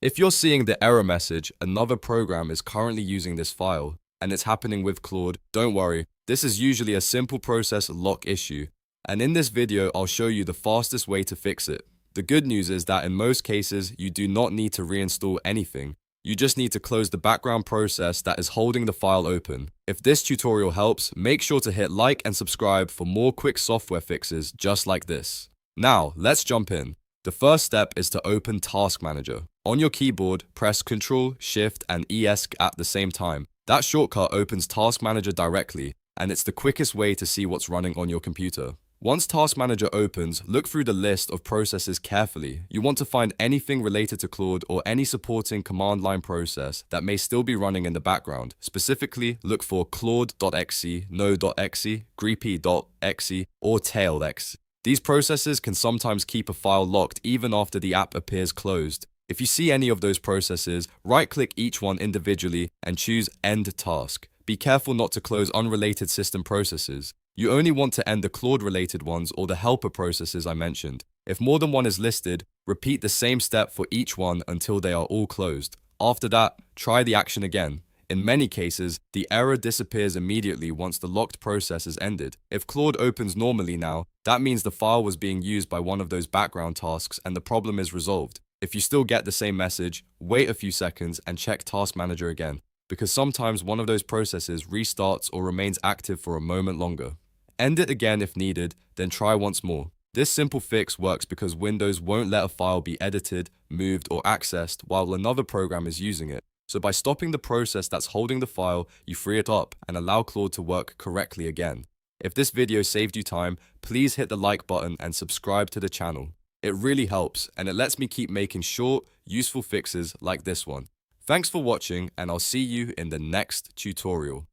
If you're seeing the error message, another program is currently using this file, and it's happening with Claude, don't worry, this is usually a simple process lock issue, and in this video I'll show you the fastest way to fix it. The good news is that in most cases you do not need to reinstall anything, you just need to close the background process that is holding the file open. If this tutorial helps, make sure to hit like and subscribe for more quick software fixes just like this. Now, let's jump in. The first step is to open Task Manager. On your keyboard, press Ctrl, Shift, and ES at the same time. That shortcut opens Task Manager directly, and it's the quickest way to see what's running on your computer. Once Task Manager opens, look through the list of processes carefully. You want to find anything related to Claude or any supporting command line process that may still be running in the background. Specifically, look for claude.exe, node.exe, grep.exe, or tail.exe. These processes can sometimes keep a file locked even after the app appears closed. If you see any of those processes, right-click each one individually and choose End Task. Be careful not to close unrelated system processes. You only want to end the Claude-related ones or the helper processes I mentioned. If more than one is listed, repeat the same step for each one until they are all closed. After that, try the action again. In many cases, the error disappears immediately once the locked process is ended. If Claude opens normally now, that means the file was being used by one of those background tasks and the problem is resolved. If you still get the same message, wait a few seconds and check Task Manager again, because sometimes one of those processes restarts or remains active for a moment longer. End it again if needed, then try once more. This simple fix works because Windows won't let a file be edited, moved, or accessed while another program is using it. So by stopping the process that's holding the file, you free it up and allow Claude to work correctly again. If this video saved you time, please hit the like button and subscribe to the channel. It really helps, and it lets me keep making short, useful fixes like this one. Thanks for watching, and I'll see you in the next tutorial.